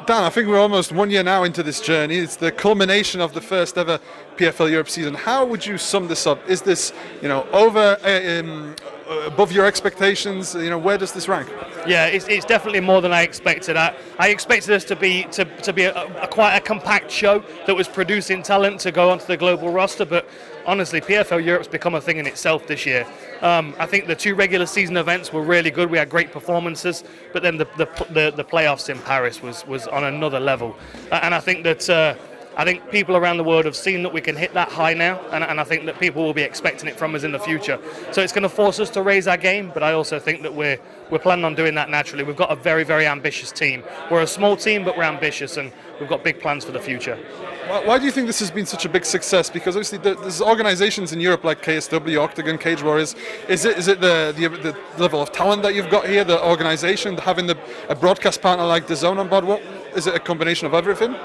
Dan, I think we're almost 1 year now into this journey. It's the culmination of the first ever PFL Europe season. How would you sum this up? Is this, above your expectations? Where does this rank? Yeah, it's definitely more than I expected. I expected us to be quite a compact show that was producing talent to go onto the global roster, but honestly, PFL Europe's become a thing in itself this year. I think the 2 regular season events were really good. We had great performances, but then the playoffs in Paris was on another level. And I think that I think people around the world have seen that we can hit that high now, and I think that people will be expecting it from us in the future. So it's going to force us to raise our game, but I also think that we're planning on doing that naturally. We've got a very, very ambitious team. We're a small team, but we're ambitious, and we've got big plans for the future. Why do you think this has been such a big success? Because obviously there's organizations in Europe like KSW, Octagon, Cage Warriors. Is it the level of talent that you've got here, the organization, having a broadcast partner like DAZN on board? What is it, a combination of everything?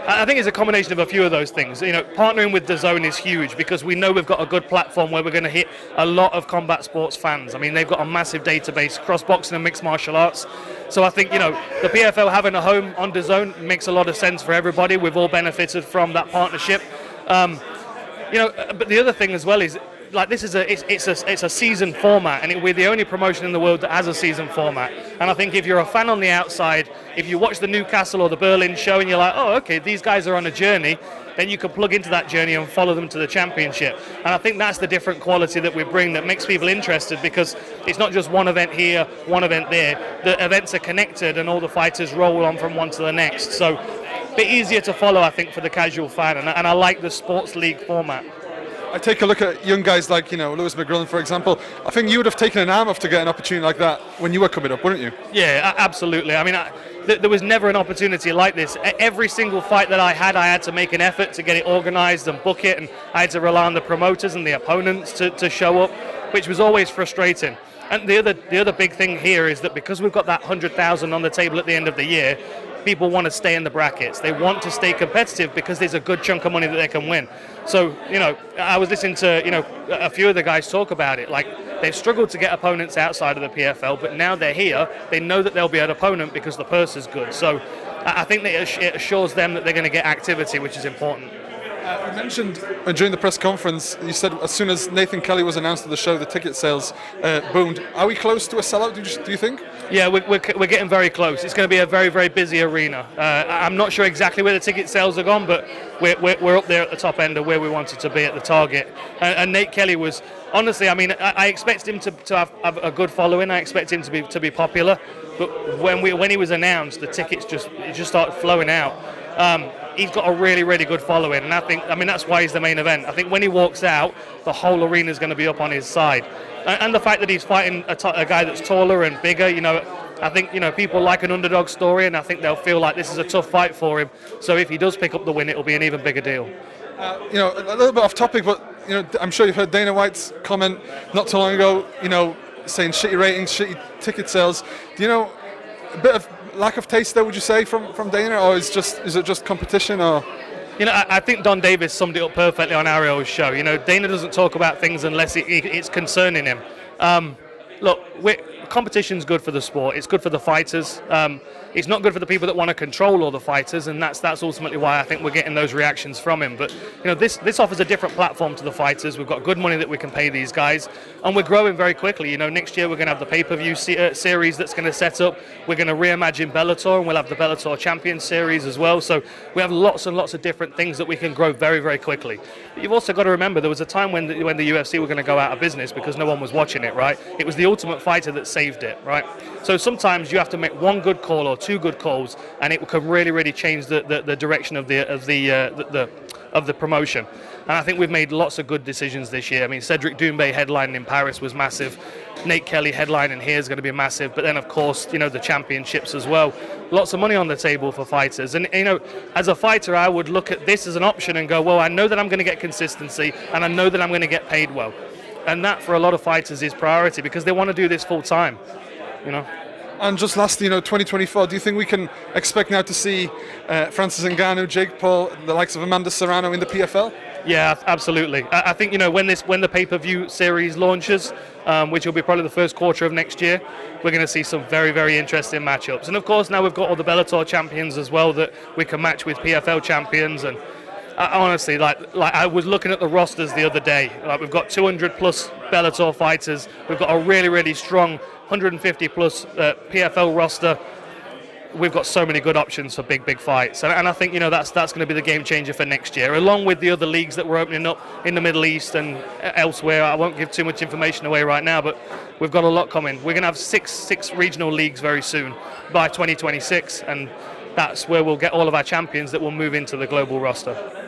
I think it's a combination of a few of those things. Partnering with DAZN is huge because we know we've got a good platform where we're going to hit a lot of combat sports fans. I mean, they've got a massive database, cross-boxing and mixed martial arts. So I think, the PFL having a home on DAZN makes a lot of sense for everybody. We've all benefited from that partnership. But the other thing as well is, like, this is it's a season format, and we're the only promotion in the world that has a season format. And I think if you're a fan on the outside, if you watch the Newcastle or the Berlin show and you're like, oh, okay, these guys are on a journey, then you can plug into that journey and follow them to the championship. And I think that's the different quality that we bring that makes people interested, because it's not just one event here, one event there. The events are connected and all the fighters roll on from one to the next. So a bit easier to follow, I think, for the casual fan. And I like the sports league format. I take a look at young guys like, Lewis McGrillen, for example. I think you would have taken an arm off to get an opportunity like that when you were coming up, wouldn't you? Yeah, absolutely. I mean, there was never an opportunity like this. Every single fight that I had to make an effort to get it organised and book it, and I had to rely on the promoters and the opponents to show up, which was always frustrating. And the other big thing here is that because we've got that 100,000 on the table at the end of the year, people want to stay in the brackets. They want to stay competitive because there's a good chunk of money that they can win. So, I was listening to, a few of the guys talk about it. Like, they've struggled to get opponents outside of the PFL, but now they're here. They know that they'll be an opponent because the purse is good. So I think that it assures them that they're going to get activity, which is important. You mentioned during the press conference, you said as soon as Nathan Kelly was announced at the show, the ticket sales boomed. Are we close to a sellout, do you think? Yeah, we're getting very close. It's going to be a very, very busy arena. I'm not sure exactly where the ticket sales are gone, but we're up there at the top end of where we wanted to be at the target. And Nate Kelly was, honestly, I mean, I expected him to have a good following. I expect him to be popular. But when he was announced, the tickets just started flowing out. He's got a really, really good following, and I think that's why he's the main event. I think when he walks out, the whole arena is going to be up on his side, and the fact that he's fighting a guy that's taller and bigger, I think people like an underdog story, and I think they'll feel like this is a tough fight for him. So if he does pick up the win, it'll be an even bigger deal. A little bit off topic, but I'm sure you've heard Dana White's comment not too long ago, saying shitty ratings, shitty ticket sales. Do you know a bit of lack of taste there, would you say, from Dana, or is it just competition? Or I think Don Davis summed it up perfectly on Ariel's show. Dana doesn't talk about things unless it's concerning him. Look, competition's good for the sport. It's good for the fighters. It's not good for the people that want to control all the fighters, and that's ultimately why I think we're getting those reactions from him. But this offers a different platform to the fighters. We've got good money that we can pay these guys, and we're growing very quickly. Next year we're going to have the pay-per-view series that's going to set up. We're going to reimagine Bellator, and we'll have the Bellator Champion Series as well. So we have lots and lots of different things that we can grow very, very quickly. But you've also got to remember there was a time when the UFC were going to go out of business because no one was watching it, right? It was the Ultimate Fighter that saved it, right? So sometimes you have to make one good call or two good calls, and it can really, really change the direction of the promotion. And I think we've made lots of good decisions this year. I mean, Cedric Doumbé headlining in Paris was massive. Nate Kelly headlining here is going to be massive. But then, of course, the championships as well. Lots of money on the table for fighters. And, as a fighter, I would look at this as an option and go, well, I know that I'm going to get consistency, and I know that I'm going to get paid well. And that, for a lot of fighters, is priority because they want to do this full time, And just lastly, 2024, do you think we can expect now to see Francis Ngannou, Jake Paul, the likes of Amanda Serrano in the PFL? Yeah, absolutely. I think when the pay-per-view series launches, which will be probably the first quarter of next year, we're going to see some very, very interesting matchups. And of course, now we've got all the Bellator champions as well that we can match with PFL champions. And honestly, like I was looking at the rosters the other day. Like, we've got 200 plus Bellator fighters. We've got a really, really strong 150 plus PFL roster. We've got so many good options for big fights, and I think that's going to be the game changer for next year, along with the other leagues that we're opening up in the Middle East and elsewhere. I won't give too much information away right now, but we've got a lot coming. We're going to have six regional leagues very soon by 2026, and that's where we'll get all of our champions that will move into the global roster.